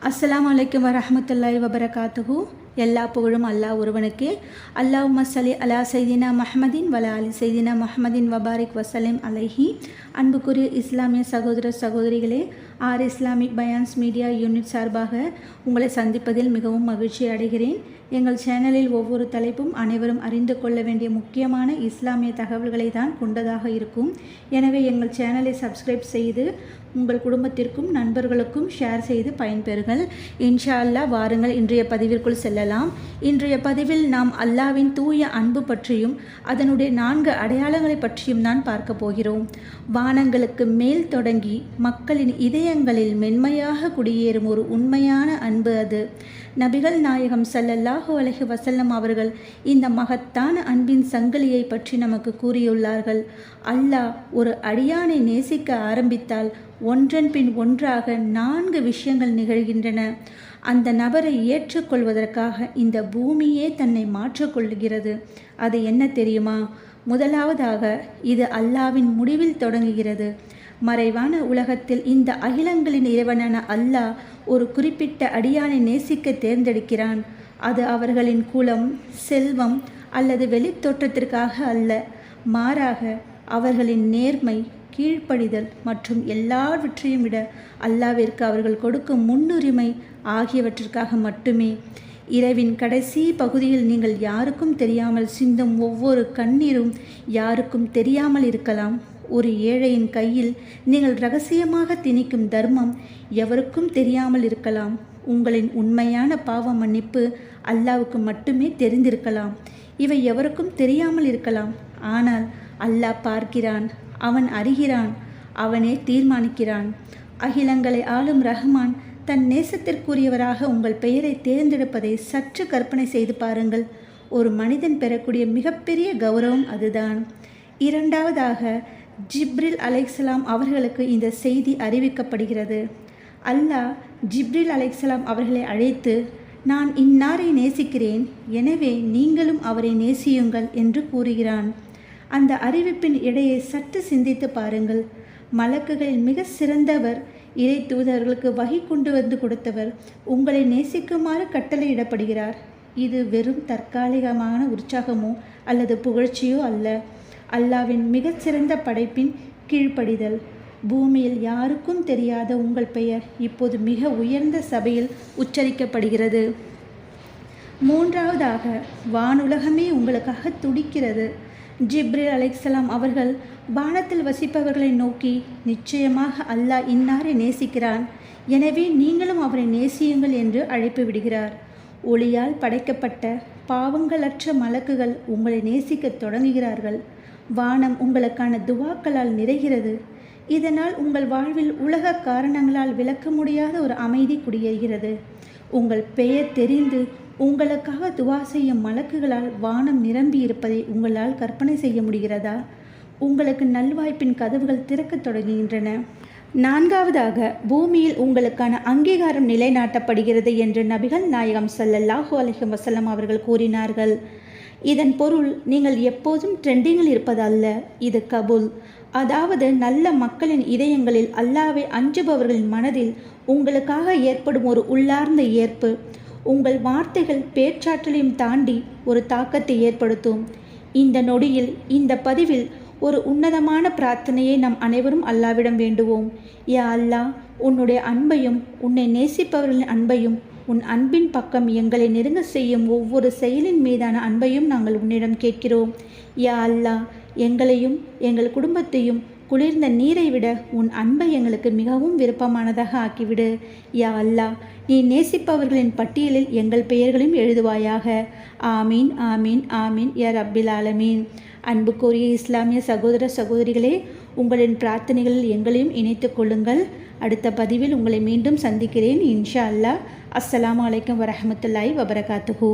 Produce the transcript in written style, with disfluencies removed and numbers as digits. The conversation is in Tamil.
அஸ்ஸலாமு அலைக்கும் வரஹ்மத்துல்லாஹி வபரகாத்துஹு. எல்லா புகழும் அல்லாஹ் ஒருவனுக்கே. அல்லாஹும்ம ஸல்லி அலா சைதினா முஹம்மதின் வலா அலி சைதினா முஹம்மதின் வபாரிக் வசலம் அலைஹி. அன்புக்குரிய இஸ்லாமிய சகோதர சகோதரிகளே, இஸ்லாமிக் பயான்ஸ் மீடியா யூனிட் சார்பாக உங்களை சந்திப்பதில் மிகவும் மகிழ்ச்சி அடைகிறேன். எங்கள் சேனலில் ஒவ்வொரு தலைப்பும் அனைவரும் அறிந்து கொள்ள வேண்டிய முக்கியமான இஸ்லாமிய தகவல்களை தான் கொண்டதாக இருக்கும். எனவே எங்கள் சேனலை சப்ஸ்கிரைப் செய்து உங்கள் குடும்பத்திற்கும் நண்பர்களுக்கும் ஷேர் செய்து பயன்பெறுங்கள். இன்ஷா அல்லாஹ், வாருங்கள் இன்றைய பதிவிற்குள் செல்லலாம். இன்றைய பதிவில் நாம் அல்லாஹ்வின் தூய அன்பு பற்றியும் அதனுடைய 4 அடையாளங்களை பற்றியும் தான் பார்க்க போகிறோம். வானங்களுக்கு மேல் தொடங்கி மக்களின் இதயங்களில் மென்மையாக குடியேறும் ஒரு உண்மையான அன்பு அது. நபிகள் நாயகம் ஸல்லல்லாஹு அலைஹி வஸல்லம் அவர்கள் இந்த மகத்தான அன்பின் சங்கிலியை பற்றி நமக்கு கூறியுள்ளார்கள். அல்லாஹ் ஒரு அடியானை நேசிக்க ஆரம்பித்தால் ஒன்றன் பின் ஒன்றாக 4 விஷயங்கள் நிகழ்கின்றன. அந்த நபரை ஏற்றுக்கொள்வதற்காக இந்த பூமியே தன்னை மாற்றிக்கொள்கிறது. அது என்ன தெரியுமா? முதலாவதாக, இது அல்லாஹ்வின் முடிவில் தொடங்குகிறது. மறைவான உலகத்தில் இந்த அகிலங்களின் இறைவனான அல்லாஹ் ஒரு குறிப்பிட்ட அடியானை நேசிக்க தேர்ந்தெடுக்கிறான். அது அவர்களின் குலம், செல்வம் அல்லது வெளித்தோற்றத்திற்காக அல்ல. மாறாக அவர்களின் நேர்மை, கீழ்ப்படிதல் மற்றும் எல்லாவற்றையும் விட அல்லாஹ்விற்கு அவர்கள் கொடுக்கும் முன்னுரிமை ஆகியவற்றிற்காக மட்டுமே. இரவின் கடைசி பகுதியில் நீங்கள் யாருக்கும் தெரியாமல் சிந்தும் ஒவ்வொரு கண்ணீரும் யாருக்கும் தெரியாமல் இருக்கலாம். ஒரு ஏழையின் கையில் நீங்கள் இரகசியமாக திணிக்கும் தர்மம் எவருக்கும் தெரியாமல் இருக்கலாம். உங்களின் உண்மையான பாவ மன்னிப்பு அல்லாஹ்வுக்கு மட்டுமே தெரிந்திருக்கலாம். இவை எவருக்கும் தெரியாமல் இருக்கலாம். ஆனால் அல்லாஹ் பார்க்கிறான், அவன் அறிகிறான், அவனே தீர்மானிக்கிறான். அகிலங்களை ஆளும் ரஹ்மான் தன் நேசத்திற்குரியவராக உங்கள் பெயரை தேர்ந்தெடுப்பதை சற்று கற்பனை செய்து பாருங்கள். ஒரு மனிதன் பெறக்கூடிய மிகப்பெரிய கௌரவம் அதுதான். இரண்டாவதாக, ஜிப்ரில் அலைஹிஸ்ஸலாம் அவர்களுக்கு இந்த செய்தி அறிவிக்கப்படுகிறது. அல்லாஹ் ஜிப்ரில் அலைஹிஸ்ஸலாம் அவர்களை அழைத்து, நான் இன்னாரை நேசிக்கிறேன், எனவே நீங்களும் அவரை நேசியுங்கள் என்று கூறுகிறான். அந்த அறிவிப்பின் இடையே சற்று சிந்தித்து பாருங்கள். மலக்குகளில் மிக சிறந்தவர், இறை தூதர்களுக்கு வகை கொண்டு வந்து கொடுத்தவர் உங்களை நேசிக்குமாறு கட்டளையிடப்படுகிறார். இது வெறும் தற்காலிகமான உற்சாகமோ அல்லது புகழ்ச்சியோ அல்ல. அல்லாஹ்வின் மிகச்சிறந்த படைப்பின் கீழ்ப்படிதல். பூமியில் யாருக்கும் தெரியாத உங்கள் பெயர் இப்போது மிக உயர்ந்த சபையில் உச்சரிக்கப்படுகிறது. மூன்றாவதாக, வானுலகமே உங்களுக்காக துடிக்கிறது. ஜிப்ரில் அலைஹிஸ்ஸலாம் அவர்கள் வானத்தில் வசிப்பவர்களை நோக்கி, நிச்சயமாக அல்லாஹ் இன்னாரை நேசிக்கிறான், எனவே நீங்களும் அவரை நேசியுங்கள் என்று அழைப்பு விடுகிறார். ஒளியால் படைக்கப்பட்ட பாவங்களற்ற மலக்குகள் உங்களை நேசிக்க தொடங்குகிறார்கள். வானம் உங்களுக்கான துவாக்களால் நிறைகிறது. இதனால் உங்கள் வாழ்வில் உலக காரணங்களால் விளக்க முடியாத ஒரு அமைதி குடியேறுகிறது. உங்கள் பெயர் தெரிந்து உங்களுக்காக துவா செய்யும் மலக்குகளால் வானம் நிரம்பி இருப்பதை உங்களால் கற்பனை செய்ய முடிகிறதா? உங்களுக்கு நல்வாய்ப்பின் கதவுகள் திறக்கத் தொடங்குகின்றன. நான்காவதாக, பூமியில் உங்களுக்கான அங்கீகாரம் நிலைநாட்டப்படுகிறது என்று நபிகள் நாயகம் ஸல்லல்லாஹு அலைஹி வஸல்லம் அவர்கள் கூறினார்கள். இதன் பொருள், நீங்கள் எப்போதும் ட்ரெண்டிங்கில் இருப்பதல்ல, இது கபூல். அதாவது நல்ல மக்களின் இதயங்களில் அல்லாஹ்வை அஞ்சுபவர்களின் மனதில் உங்களுக்காக ஏற்படும் ஒரு உள்ளார்ந்த ஏற்பு. உங்கள் வார்த்தைகள் பேச்சாற்றலையும் தாண்டி ஒரு தாக்கத்தை ஏற்படுத்தும். இந்த நொடியில் இந்த பதிவில் ஒரு உன்னதமான பிரார்த்தனையை நாம் அனைவரும் அல்லாஹ்விடம் வேண்டுவோம். யா அல்லாஹ், உன்னுடைய அன்பையும் உன்னை நேசிப்பவர்களின் அன்பையும் உன் அன்பின் பக்கம் எங்களை நெருங்க செய்யும் ஒவ்வொரு செயலின் மீதான அன்பையும் நாங்கள் உன்னிடம் கேட்கிறோம். யா அல்லாஹ், எங்களையும் எங்கள் குடும்பத்தையும் குளிர்ந்த நீரை விட உன் அன்பை எங்களுக்கு மிகவும் விருப்பமானதாக ஆக்கிவிடு. யா அல்லாஹ், நீ நேசிப்பவர்களின் பட்டியலில் எங்கள் பெயர்களையும் எழுதுவாயாக. ஆமீன் ஆமீன் ஆமீன் யா ரப்பில் ஆலமீன். அன்புக்குரிய இஸ்லாமிய சகோதர சகோதரிகளே, உங்களின் பிரார்த்தனைகளில் எங்களையும் இணைத்து கொள்ளுங்கள். அடுத்த பதிவில் உங்களை மீண்டும் சந்திக்கிறேன் இன்ஷா அல்லாஹ். அஸ்ஸலாமு அலைக்கும் வரஹ்மத்துல்லாஹி வபரகாத்துஹு.